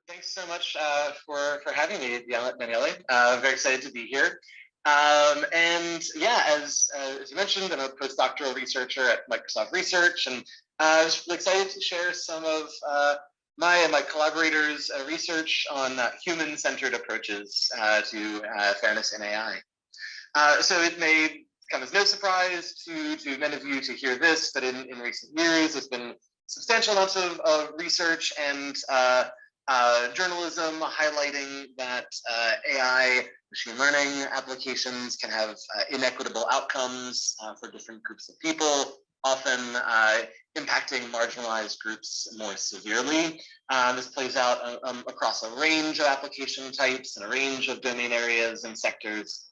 Thanks so much for having me, Daniele. Very excited to be here. And yeah, as you mentioned, I'm a postdoctoral researcher at Microsoft Research, and I was really excited to share some of my and my collaborators' research on human-centered approaches to fairness in AI. So it may come as no surprise to many of you to hear this, but in recent years, there's been substantial amounts of research and journalism highlighting that AI machine learning applications can have inequitable outcomes for different groups of people, often impacting marginalized groups more severely. This plays out across a range of application types and a range of domain areas and sectors.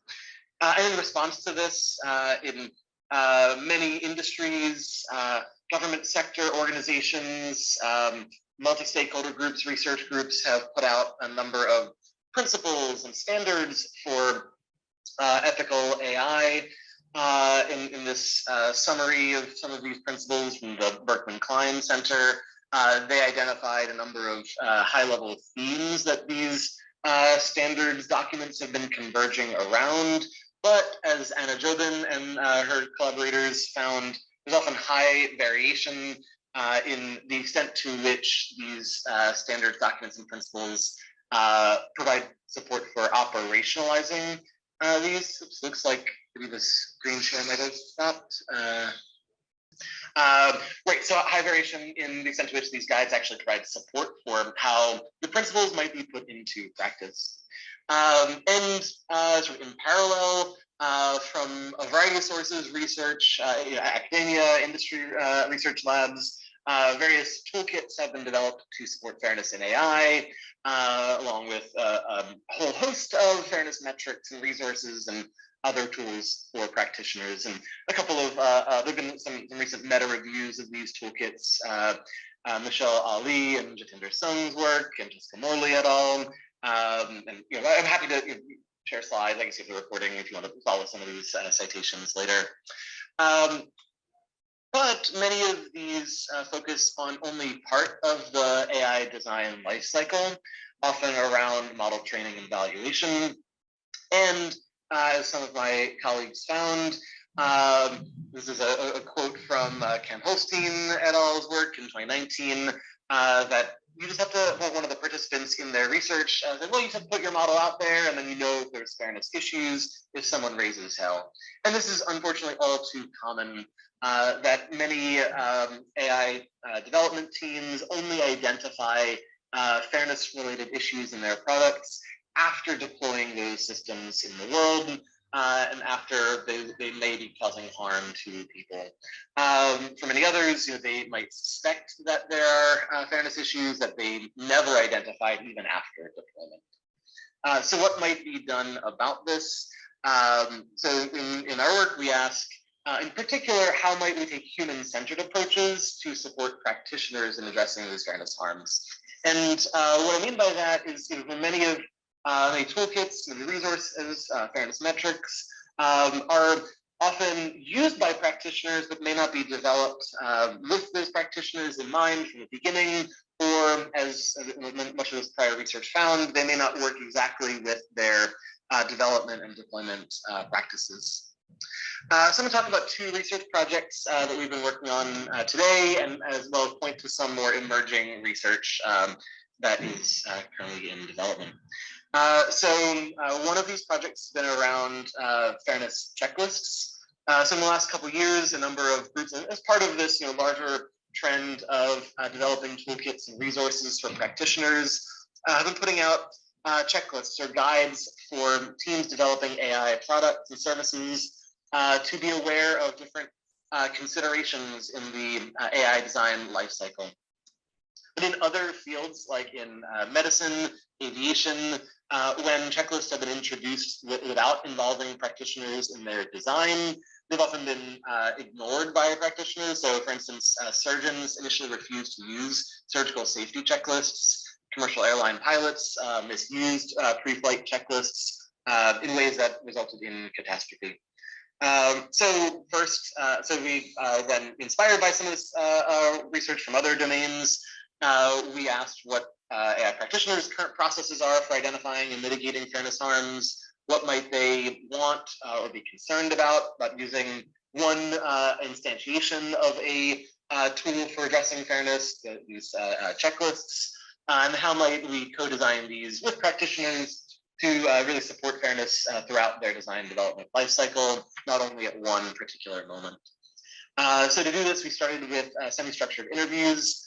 And in response to this, in many industries, government sector organizations, multi-stakeholder groups, research groups have put out a number of principles and standards for ethical AI. In this summary of some of these principles from the Berkman Klein Center, they identified a number of high-level themes that these standards documents have been converging around. But as Anna Jobin and her collaborators found, there's often high variation in the extent to which these standards, documents, and principles provide support for operationalizing these. It looks like maybe the screen share might have stopped. Right, so high variation in the extent to which these guides actually provide support for how the principles might be put into practice. And sort of in parallel, from a variety of sources, research, academia, industry research labs, various toolkits have been developed to support fairness in AI, along with a whole host of fairness metrics and resources and other tools for practitioners. And a couple of, there have been some recent meta reviews of these toolkits, Michelle Ali and Jatinder Sung's work, and Jessica Morley et al. And I'm happy to share slides. I can see if they're recording if you want to follow some of these citations later. But many of these focus on only part of the AI design lifecycle, often around model training and evaluation. And as some of my colleagues found, this is a quote from Ken Holstein et al.'s work in 2019, that you just have to, one of the participants in their research said, well, you just have to put your model out there and then you know if there's fairness issues if someone raises hell. And this is unfortunately all too common, that many AI development teams only identify fairness-related issues in their products after deploying those systems in the world, and after they may be causing harm to people. For many others, they might suspect that there are fairness issues that they never identified even after deployment. So what might be done about this? So in our work, we ask, in particular, how might we take human-centered approaches to support practitioners in addressing these fairness harms? And what I mean by that is, for many of many toolkits and resources, fairness metrics, are often used by practitioners, but may not be developed with those practitioners in mind from the beginning, or as much of this prior research found, they may not work exactly with their development and deployment practices. So I'm going to talk about two research projects that we've been working on today, and as well as point to some more emerging research that is currently in development. So one of these projects has been around fairness checklists. So in the last couple of years, a number of groups, as part of this larger trend of developing toolkits and resources for practitioners, have been putting out checklists or guides for teams developing AI products and services to be aware of different considerations in the AI design lifecycle. But in other fields, like in medicine, aviation, when checklists have been introduced without involving practitioners in their design, they've often been ignored by practitioners. So for instance, surgeons initially refused to use surgical safety checklists. Commercial airline pilots misused pre-flight checklists in ways that resulted in catastrophe. So first, so we then, inspired by some of this research from other domains, we asked what AI practitioners' current processes are for identifying and mitigating fairness harms, what might they want or be concerned about using one instantiation of a tool for addressing fairness, these checklists, and how might we co-design these with practitioners to really support fairness throughout their design and development lifecycle, not only at one particular moment. So to do this, we started with semi-structured interviews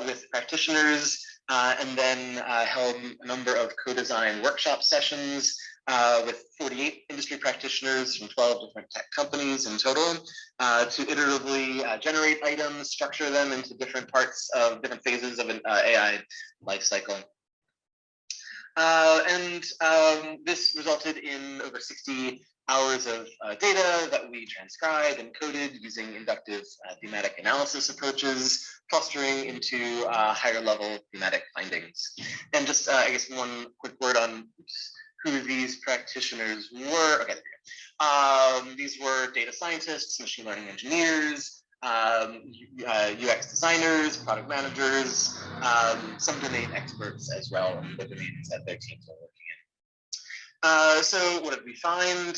with practitioners, and then held a number of co-design workshop sessions with 48 industry practitioners from 12 different tech companies in total to iteratively generate items, structure them into different parts of different phases of an AI lifecycle. This resulted in over 60 hours of data that we transcribed and coded using inductive thematic analysis approaches, clustering into higher level thematic findings. And just, I guess, one quick word on who these practitioners were. Okay, these were data scientists, machine learning engineers, UX designers, product managers, some domain experts as well in the domains that their teams are working in. So what did we find?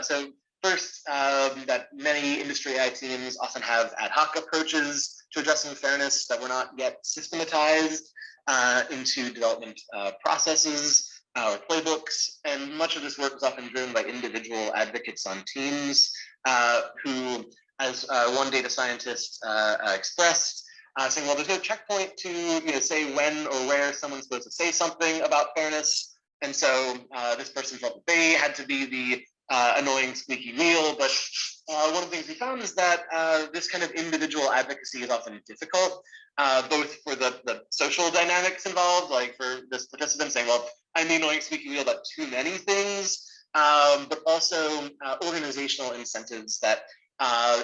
So first, that many industry AI teams often have ad hoc approaches to addressing fairness that were not yet systematized into development processes or playbooks. And much of this work was often driven by individual advocates on teams who, as one data scientist expressed, saying, well, there's no checkpoint to say when or where someone's supposed to say something about fairness. And so this person felt that they had to be the annoying squeaky wheel. But one of the things we found is that this kind of individual advocacy is often difficult, both for the social dynamics involved, like for this participant saying, well, I'm the annoying squeaky wheel about too many things, but also organizational incentives that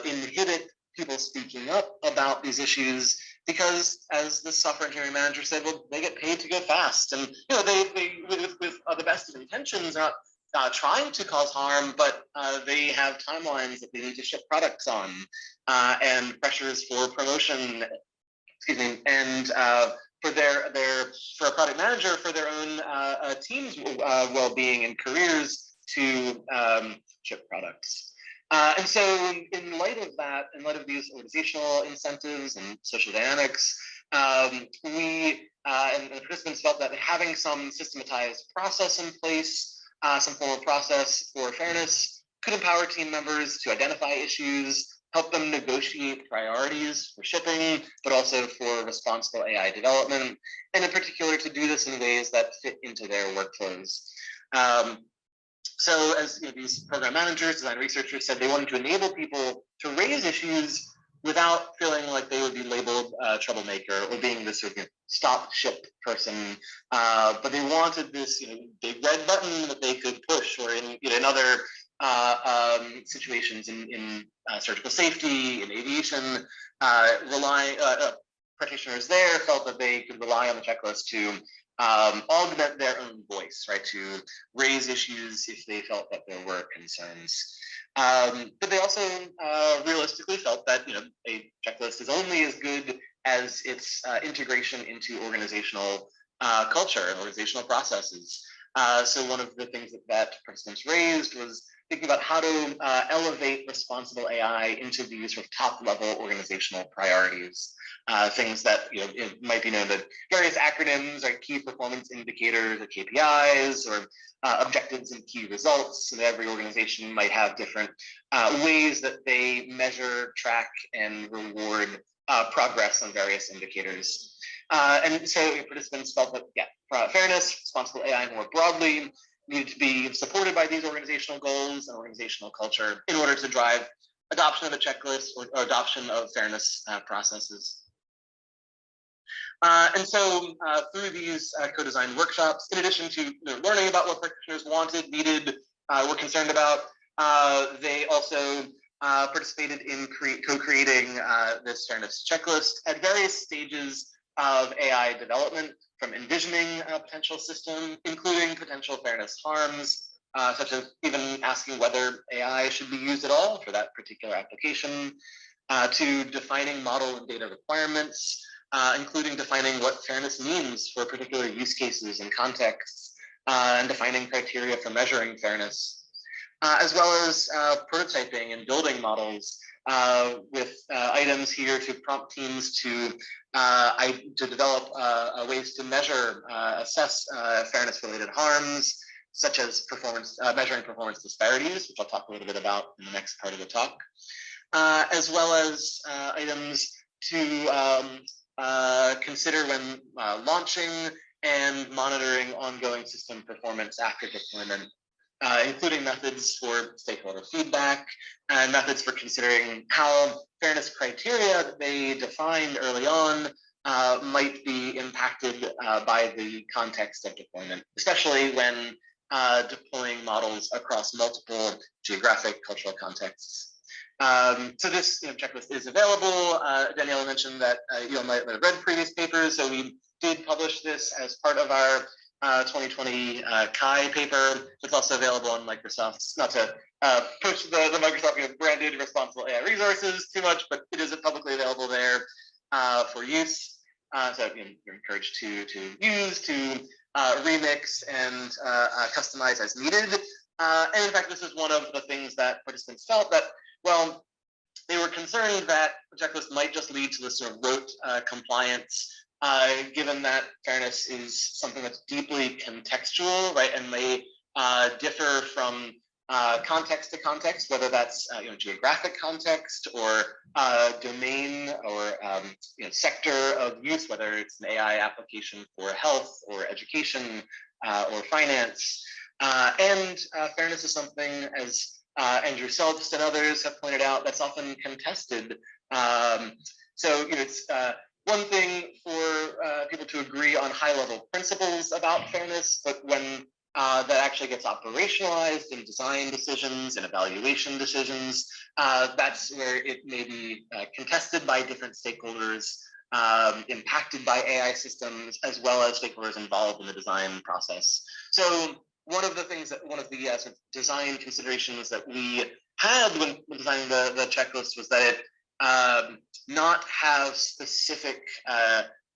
inhibit people speaking up about these issues because, as the software engineering manager said, well, they get paid to go fast, and they with the best of intentions, are not trying to cause harm, but they have timelines that they need to ship products on, and pressures for promotion. Excuse me, and for for a product manager, for their own team's well-being and careers to ship products. And so in light of that, in light of these organizational incentives and social dynamics, we and the participants felt that having some systematized process in place, some form of process for fairness, could empower team members to identify issues, help them negotiate priorities for shipping, but also for responsible AI development, and in particular to do this in ways that fit into their workflows. So as these program managers, design researchers said, they wanted to enable people to raise issues without feeling like they would be labeled troublemaker or being this sort of stop ship person, but they wanted this big red button that they could push, or in other situations in surgical safety, in aviation, practitioners there felt that they could rely on the checklist to augment their own voice, right? To raise issues if they felt that there were concerns. But they also realistically felt that a checklist is only as good as its integration into organizational culture and organizational processes. So one of the things that participants raised was thinking about how to elevate responsible AI into these sort of top-level organizational priorities. Things that it might be known that various acronyms like key performance indicators or KPIs, or objectives and key results. And every organization might have different ways that they measure, track, and reward progress on various indicators. And so participants felt that fairness, responsible AI more broadly, needed to be supported by these organizational goals and organizational culture in order to drive adoption of a checklist or adoption of fairness processes. And so through these co-design workshops, in addition to learning about what practitioners wanted, needed, were concerned about, they also participated in co-creating this fairness checklist at various stages of AI development, from envisioning a potential system, including potential fairness harms, such as even asking whether AI should be used at all for that particular application, to defining model and data requirements, including defining what fairness means for particular use cases and contexts, and defining criteria for measuring fairness, as well as prototyping and building models with items here to prompt teams to develop ways to measure, assess fairness-related harms, such as measuring performance disparities, which I'll talk a little bit about in the next part of the talk, as well as items to consider when launching and monitoring ongoing system performance after deployment, including methods for stakeholder feedback and methods for considering how fairness criteria that they defined early on might be impacted by the context of deployment, especially when deploying models across multiple geographic, cultural contexts. So this checklist is available. Daniela mentioned that you might have read previous papers, so we did publish this as part of our 2020 Chi paper. It's also available on Microsoft's, not to push the Microsoft branded responsible AI resources too much, but it is publicly available there for use. So you're encouraged to use, to remix and customize as needed. And in fact, this is one of the things that participants felt that, well, they were concerned that the checklist might just lead to this sort of rote compliance, given that fairness is something that's deeply contextual, right, and may differ from context to context, whether that's geographic context or domain or sector of use, whether it's an AI application for health or education or finance. And fairness is something, as Andrew Selbst and others have pointed out, that's often contested. So it's one thing for people to agree on high-level principles about fairness, but when that actually gets operationalized in design decisions and evaluation decisions, that's where it may be contested by different stakeholders, impacted by AI systems, as well as stakeholders involved in the design process. So one of the sort of design considerations that we had when designing the checklist was that it not have specific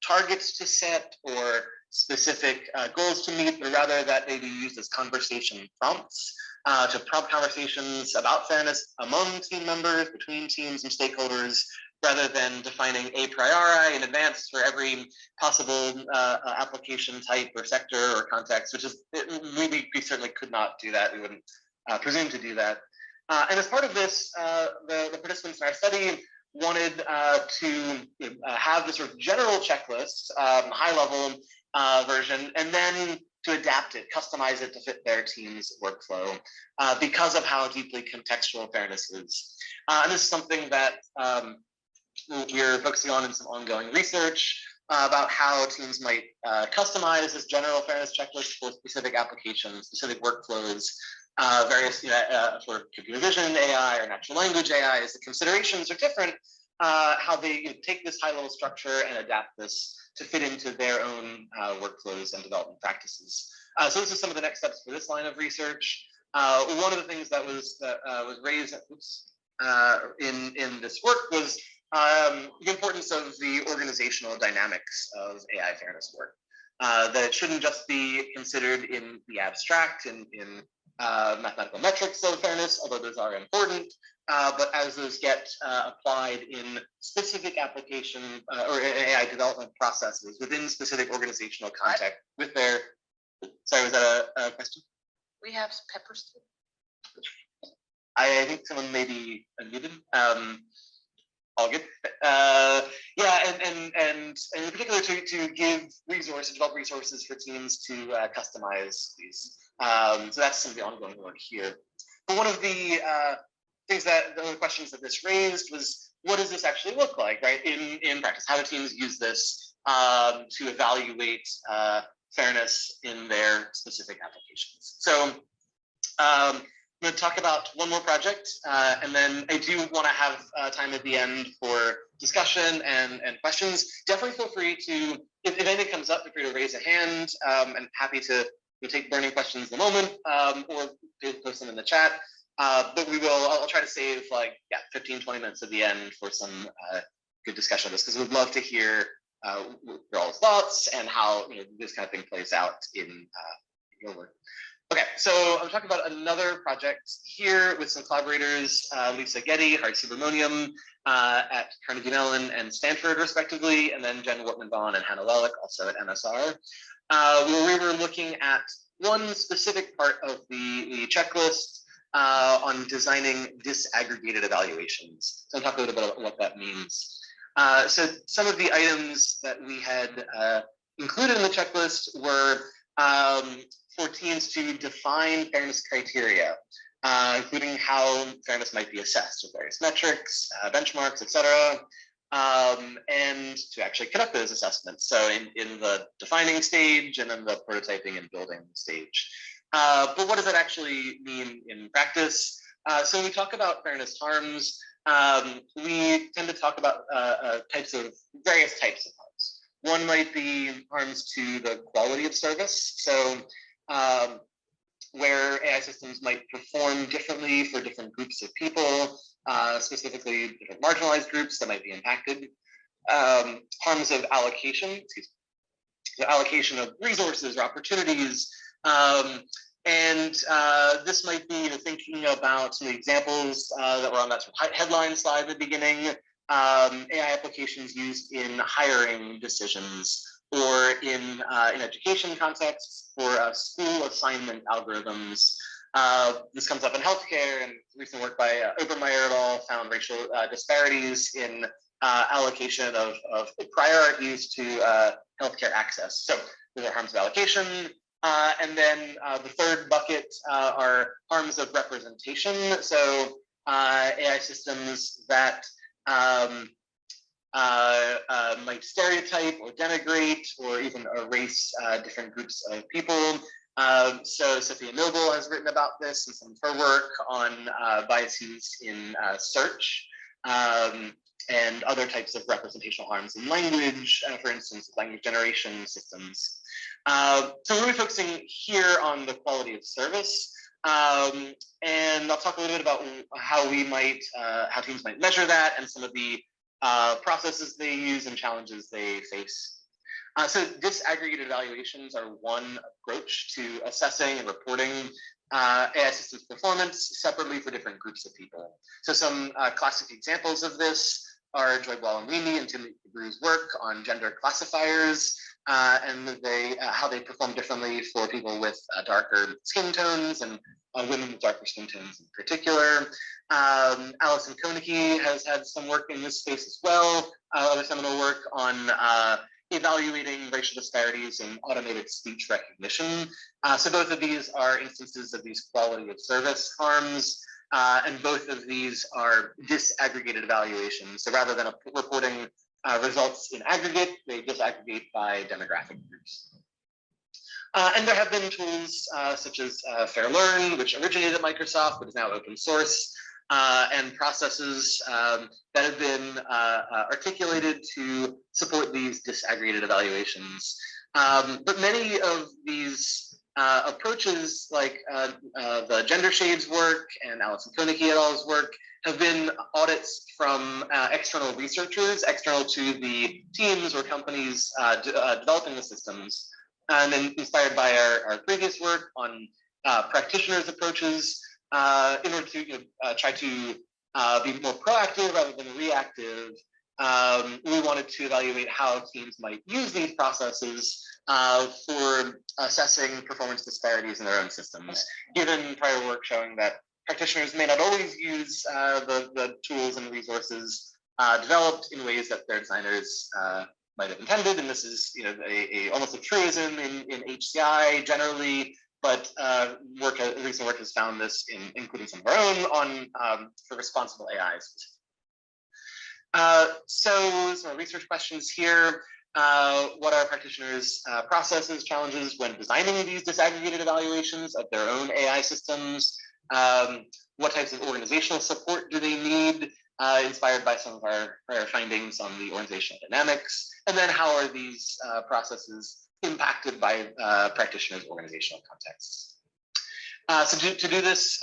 targets to set or specific goals to meet, but rather that they be used as conversation prompts to prompt conversations about fairness among team members, between teams and stakeholders, rather than defining a priori in advance for every possible application type or sector or context, which is, we certainly could not do that. We wouldn't presume to do that. And as part of this, the participants in our study wanted to have this sort of general checklist, high level version, and then to adapt it, customize it to fit their team's workflow because of how deeply contextual fairness is. And this is something that we're focusing on in some ongoing research about how teams might customize this general fairness checklist for specific applications, specific workflows, various for computer vision AI or natural language AI, as the considerations are different, how they take this high-level structure and adapt this to fit into their own workflows and development practices. So this is some of the next steps for this line of research. One of the things that was raised in this work was the importance of the organizational dynamics of AI fairness work. That it shouldn't just be considered in the abstract, in mathematical metrics of fairness, although those are important, but as those get applied in specific application or AI development processes within specific organizational context with their, sorry, was that a question? We have pepper stick. I think someone may be unmuted. All good. Yeah, and in particular to give resources, develop resources for teams to customize these. So that's some of the ongoing work here. But one of the questions that this raised was, what does this actually look like, right, in practice? How do teams use this to evaluate fairness in their specific applications? So I'm going to talk about one more project, and then I do want to have time at the end for discussion and questions. Definitely feel free to, if anything comes up, feel free to raise a hand. I'm happy to take burning questions in a moment, or post them in the chat. But I'll try to save 15, 20 minutes at the end for some good discussion of this, because we'd love to hear your all thoughts and how this kind of thing plays out in your work. Okay, so I'm talking about another project here with some collaborators, Lisa Getty, Hart Subramonium at Carnegie Mellon and Stanford, respectively, and then Jen Wortman-Vaughn and Hannah Lellick, also at MSR, where we were looking at one specific part of the checklist on designing disaggregated evaluations. So I'll talk a little bit about what that means. So some of the items that we had included in the checklist were for teams to define fairness criteria, including how fairness might be assessed with various metrics, benchmarks, etc., and to actually conduct those assessments. So in the defining stage and then the prototyping and building stage. But what does that actually mean in practice? So when we talk about fairness harms, we tend to talk about various types of harms. One might be harms to the quality of service. So where AI systems might perform differently for different groups of people, specifically different marginalized groups that might be impacted. Harms of allocation, the allocation of resources or opportunities. And this might be thinking about some examples that were on that headline slide at the beginning, AI applications used in hiring decisions or in education contexts for school assignment algorithms. This comes up in healthcare, and recent work by Debra Myerson et al. Found racial disparities in allocation of prior art use to healthcare access. So those are harms of allocation. And then the third bucket are harms of representation. So AI systems that might stereotype or denigrate or even erase different groups of people. So Sophia Noble has written about this in some of her work on biases in search and other types of representational harms in language, for instance, language generation systems. So we're really focusing here on the quality of service. And I'll talk a little bit about how how teams might measure that and some of the processes they use and challenges they face. So disaggregated evaluations are one approach to assessing and reporting AI systems performance separately for different groups of people. So some classic examples of this are Joy Buolamwini and Tim Brew's work on gender classifiers and how they perform differently for people with darker skin tones and women with darker skin tones in particular. Alison Koenigke has had some work in this space as well, other seminal work on evaluating racial disparities in automated speech recognition. So both of these are instances of these quality of service harms, and both of these are disaggregated evaluations. So rather than reporting results in aggregate, they disaggregate by demographic groups. And there have been tools such as FairLearn, which originated at Microsoft, but is now open source, and processes that have been articulated to support these disaggregated evaluations. But many of these approaches, like the Gender Shades work and Alison Koenigke et al.'s work, have been audits from external researchers, external to the teams or companies developing the systems, and then inspired by our previous work on practitioners' approaches in order to try to be more proactive rather than reactive. We wanted to evaluate how teams might use these processes for assessing performance disparities in their own systems, given prior work showing that practitioners may not always use the tools and resources developed in ways that their designers might have intended. And this is almost a truism in HCI generally, but recent work has found this, including some of our own, for responsible AIs. So some research questions here. What are practitioners' processes, challenges when designing these disaggregated evaluations of their own AI systems? What types of organizational support do they need, inspired by some of our prior findings on the organizational dynamics? And then how are these processes impacted by practitioners' organizational contexts? So to do this,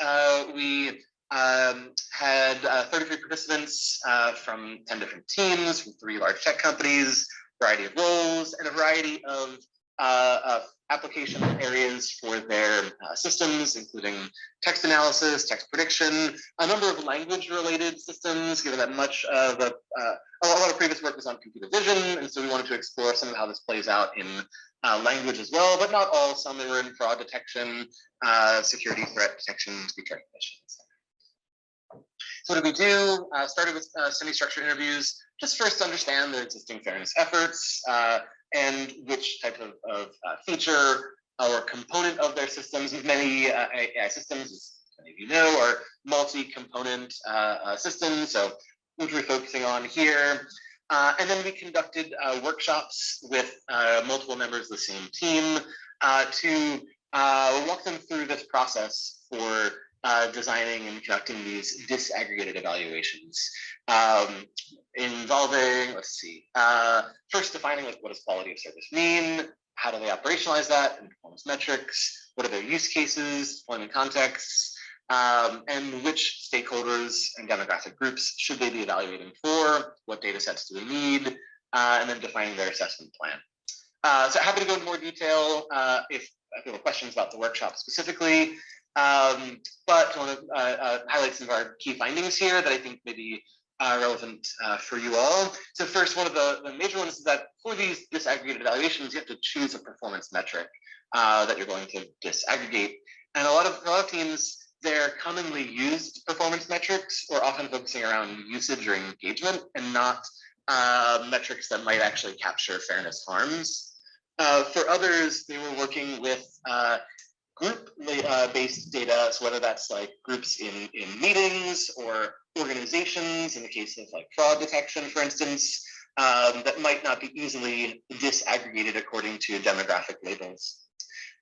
we had 33 participants from 10 different teams, from 3 large tech companies, variety of roles, and a variety of application areas for their systems, including text analysis, text prediction, a number of language-related systems, given that much of a lot of previous work was on computer vision, and so we wanted to explore some of how this plays out in language as well, but not all. Some were in fraud detection, security threat detection, speech recognition. So what did we do? Started with semi-structured interviews, just first to understand their existing fairness efforts and which type of feature or component of their systems. Many AI systems, as many of you know, are multi-component systems. So which we're focusing on here. And then we conducted workshops with multiple members of the same team to walk them through this process for designing and conducting these disaggregated evaluations, involving, first defining like what does quality of service mean, how do they operationalize that in performance metrics, what are their use cases, deployment contexts, and which stakeholders and demographic groups should they be evaluating for, what data sets do they need, and then defining their assessment plan. So happy to go into more detail if you have questions about the workshop specifically. But I want to highlight some of our key findings here that I think may be relevant for you all. So first, one of the major ones is that for these disaggregated evaluations, you have to choose a performance metric that you're going to disaggregate. And a lot of teams, they're commonly used performance metrics or often focusing around usage or engagement and not metrics that might actually capture fairness harms. For others, they were working with group-based data, so whether that's like groups in meetings or organizations, in the case of like fraud detection, for instance, that might not be easily disaggregated according to demographic labels.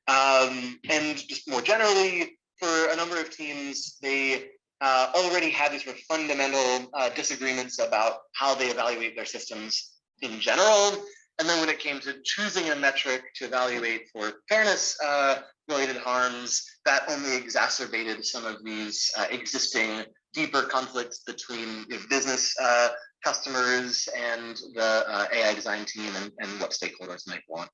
And just more generally, for a number of teams, they already had these sort of fundamental disagreements about how they evaluate their systems in general. And then when it came to choosing a metric to evaluate for fairness related harms, that only exacerbated some of these existing deeper conflicts between business customers and the AI design team and what stakeholders might want.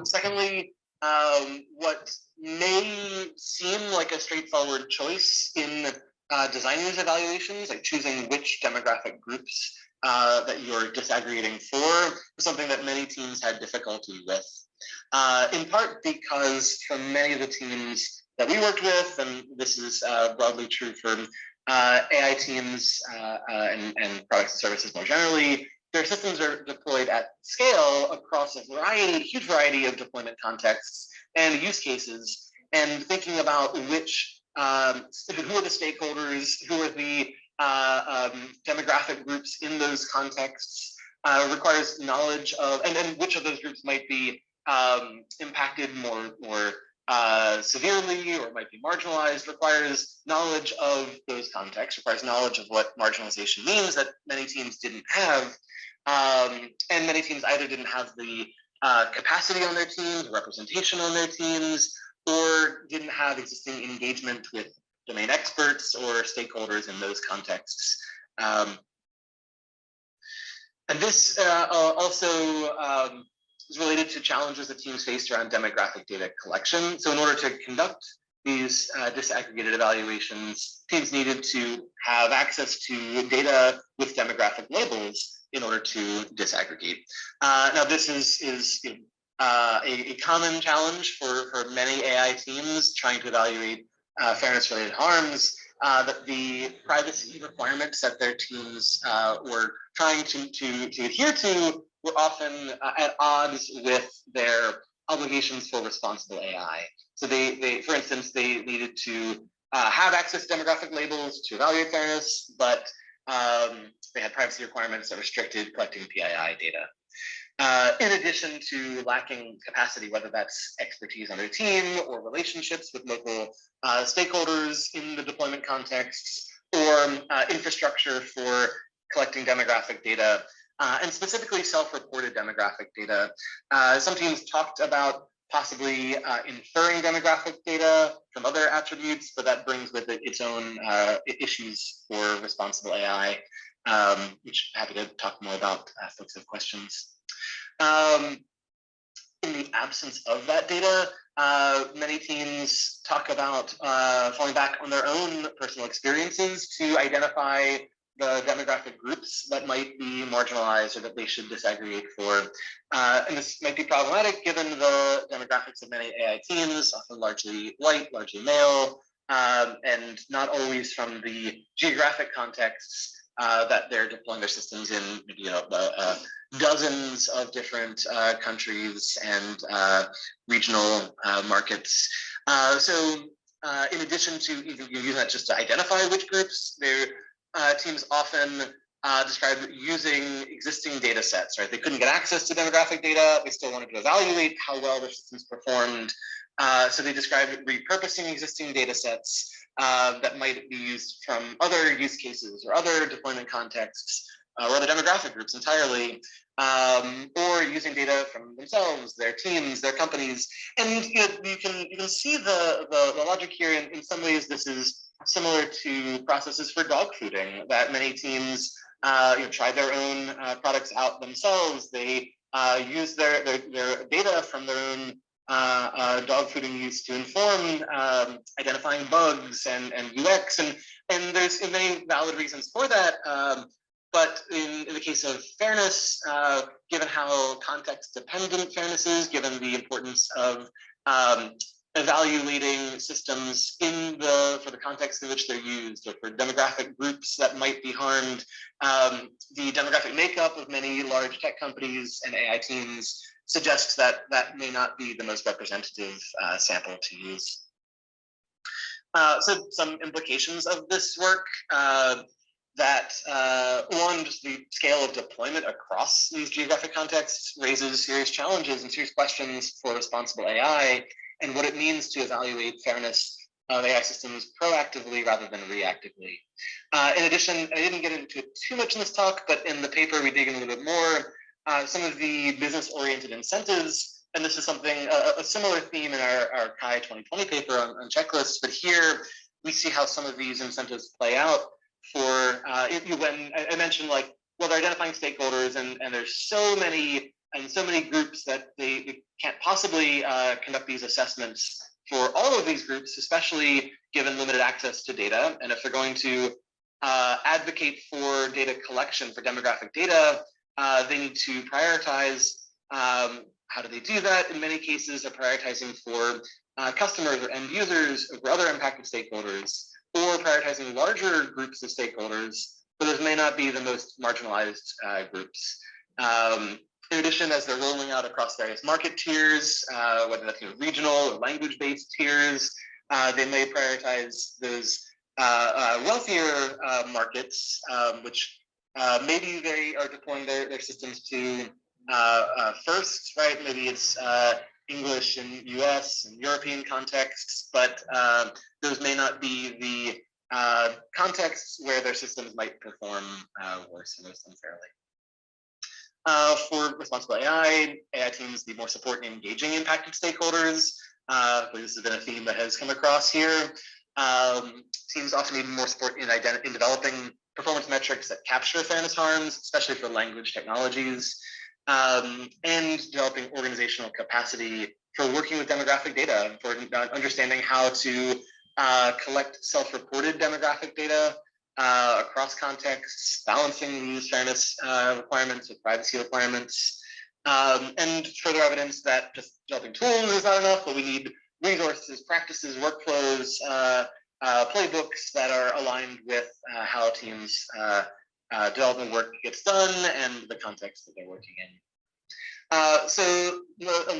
Secondly, what may seem like a straightforward choice in designing these evaluations, like choosing which demographic groups that you're disaggregating for, was something that many teams had difficulty with. In part because for many of the teams that we worked with, and this is broadly true for AI teams and products and services more generally, their systems are deployed at scale across a huge variety of deployment contexts and use cases, and thinking about which, who are the stakeholders, who are the demographic groups in those contexts requires knowledge of, and then which of those groups might be impacted more severely or might be marginalized, requires knowledge of those contexts, requires knowledge of what marginalization means that many teams didn't have. And many teams either didn't have the capacity on their teams, representation on their teams, or didn't have existing engagement with domain experts or stakeholders in those contexts. And this also is related to challenges that teams faced around demographic data collection. So in order to conduct these disaggregated evaluations, teams needed to have access to data with demographic labels in order to disaggregate. Now, this is a common challenge for many AI teams trying to evaluate fairness-related harms, that the privacy requirements that their teams were trying to adhere to were often at odds with their obligations for responsible AI. So they for instance, they needed to have access to demographic labels to evaluate fairness, but they had privacy requirements that restricted collecting PII data. In addition to lacking capacity, whether that's expertise on their team or relationships with local stakeholders in the deployment contexts, or infrastructure for collecting demographic data, and specifically self-reported demographic data. Some teams talked about possibly inferring demographic data from other attributes, but that brings with it its own issues for responsible AI, which I'm happy to talk more about if folks have questions. In the absence of that data, many teams talk about falling back on their own personal experiences to identify the demographic groups that might be marginalized or that they should disaggregate for. And this might be problematic given the demographics of many AI teams, often largely white, largely male, and not always from the geographic contexts that they're deploying their systems in, maybe, dozens of different countries and regional markets. So in addition to using that just to identify which groups, their teams often describe using existing data sets, right? They couldn't get access to demographic data. They still wanted to evaluate how well their systems performed. So they described repurposing existing data sets that might be used from other use cases or other deployment contexts or other demographic groups entirely, or using data from themselves, their teams, their companies. And you can see the logic here. In some ways, this is similar to processes for dog fooding that many teams try their own products out themselves. They use their data from their own dog fooding use to inform identifying bugs and UX, and there's many valid reasons for that. But in the case of fairness, given how context-dependent fairness is, given the importance of evaluating systems for the context in which they're used, or for demographic groups that might be harmed, the demographic makeup of many large tech companies and AI teams suggests that that may not be the most representative sample to use. So some implications of this work. That one, just the scale of deployment across these geographic contexts raises serious challenges and serious questions for responsible AI and what it means to evaluate fairness of AI systems proactively rather than reactively. In addition, I didn't get into it too much in this talk, but in the paper we dig in a little bit more. Some of the business-oriented incentives, and this is something, a similar theme in our CHI 2020 paper on checklists, but here we see how some of these incentives play out for, when I mentioned, like, well, they're identifying stakeholders and there's so many groups that they can't possibly conduct these assessments for all of these groups, especially given limited access to data. And if they're going to advocate for data collection for demographic data, they need to prioritize. How do they do that? In many cases, they're prioritizing for customers or end users or other impacted stakeholders, or prioritizing larger groups of stakeholders, but those may not be the most marginalized groups. In addition, as they're rolling out across various market tiers, whether that's regional or language-based tiers, they may prioritize those wealthier markets, which maybe they are deploying their systems to first, right? Maybe it's English in US and European contexts, but those may not be the contexts where their systems might perform worse and most unfairly. For responsible AI teams need more support in engaging impacted stakeholders. This has been a theme that has come across here. Teams often need more support in developing performance metrics that capture fairness harms, especially for language technologies, and developing organizational capacity for working with demographic data, for understanding how to collect self-reported demographic data across contexts, balancing these fairness requirements with privacy requirements, and further evidence that just developing tools is not enough, but we need resources, practices, workflows, playbooks that are aligned with how teams development work gets done and the context that they're working in. So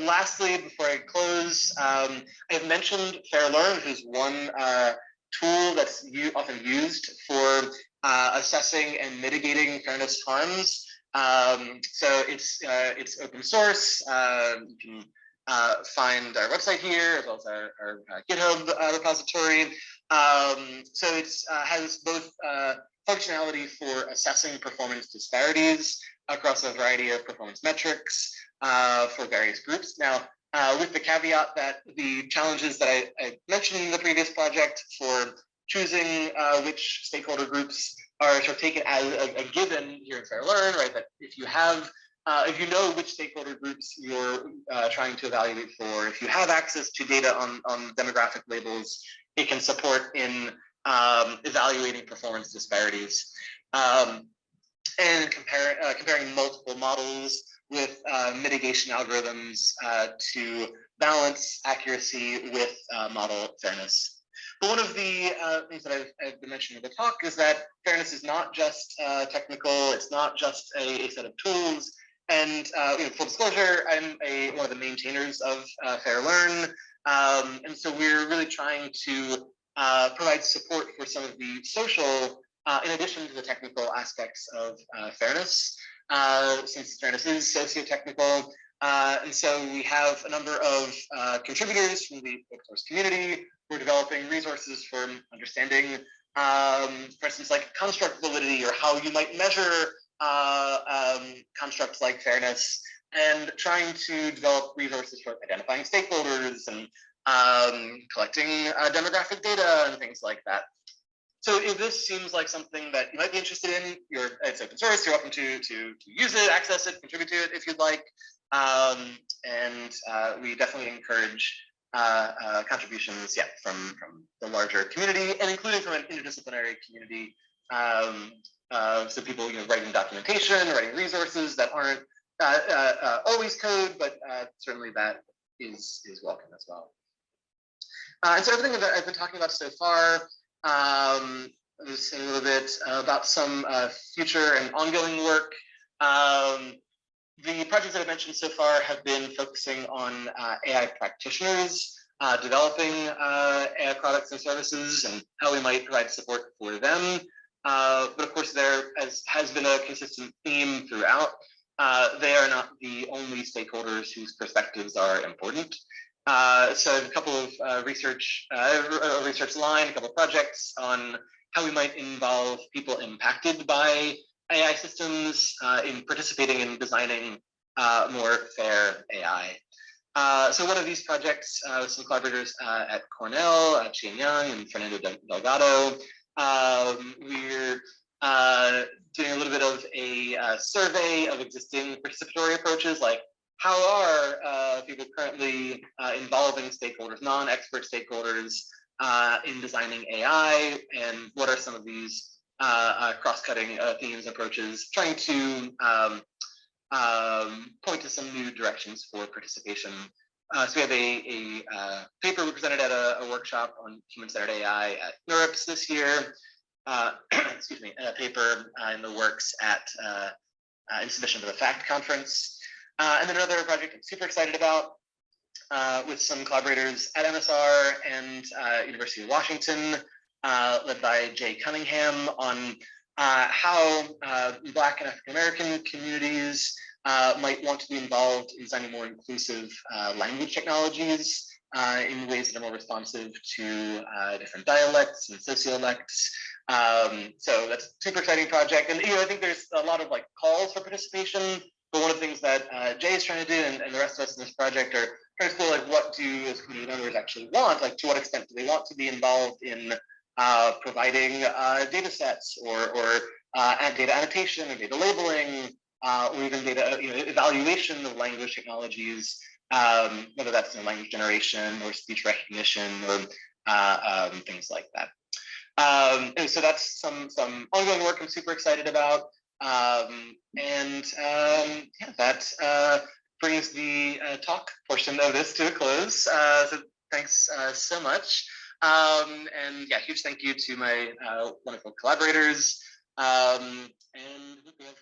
lastly, before I close, I've mentioned FairLearn, which is one tool that's often used for assessing and mitigating fairness harms. So it's open source. You can find our website here, as well as our GitHub repository. So it has both functionality for assessing performance disparities across a variety of performance metrics for various groups. Now, with the caveat that the challenges that I mentioned in the previous project for choosing which stakeholder groups are sort of taken as a given here in Fair Learn, right? That if you have, if you know which stakeholder groups you're trying to evaluate for, if you have access to data on demographic labels, it can support in evaluating performance disparities. And comparing multiple models with mitigation algorithms to balance accuracy with model fairness. But one of the things that I've been mentioning in the talk is that fairness is not just technical, it's not just a set of tools. And full disclosure, I'm one of the maintainers of Fair Learn. And so we're really trying to provide support for some of the social, in addition to the technical aspects of fairness, since fairness is socio-technical. And so we have a number of contributors from the open source community who are developing resources for understanding, for instance, like construct validity or how you might measure constructs like fairness, and trying to develop resources for identifying stakeholders and collecting demographic data and things like that. So if this seems like something that you might be interested in, it's open source, you're welcome to use it, access it, contribute to it if you'd like. And we definitely encourage contributions, from the larger community, and including from an interdisciplinary community. So people writing documentation, writing resources that aren't always code, but certainly that is welcome as well. And so everything that I've been talking about so far, I'll just say a little bit about some future and ongoing work. The projects that I've mentioned so far have been focusing on AI practitioners, developing AI products and services, and how we might provide support for them. But of course, there, as has been a consistent theme throughout, they are not the only stakeholders whose perspectives are important. So I have a couple of research line, a couple of projects on how we might involve people impacted by AI systems in participating in designing more fair AI. So one of these projects with some collaborators at Cornell, Qian Yang and Fernando Delgado, we're doing a little bit of a survey of existing participatory approaches, like how are people currently involving stakeholders, non-expert stakeholders, in designing AI, and what are some of these cross-cutting themes, approaches, trying to point to some new directions for participation. So we have a paper we presented at a workshop on human-centered AI at NeurIPS this year. Excuse me, and a paper in the works at in submission to the FACT conference. And then another project I'm super excited about with some collaborators at MSR and University of Washington, led by Jay Cunningham, on how Black and African American communities might want to be involved in designing more inclusive language technologies in ways that are more responsive to different dialects and sociolects. So that's a super exciting project. And I think there's a lot of calls for participation. But one of the things that Jay is trying to do, and the rest of us in this project, are trying to feel what do as community members actually want? To what extent do they want to be involved in providing data sets or data annotation or data labeling, or even data evaluation of language technologies, whether that's language generation or speech recognition or things like that. And so that's some ongoing work I'm super excited about. That brings the talk portion of this to a close. So thanks so much. And huge thank you to my wonderful collaborators. And we have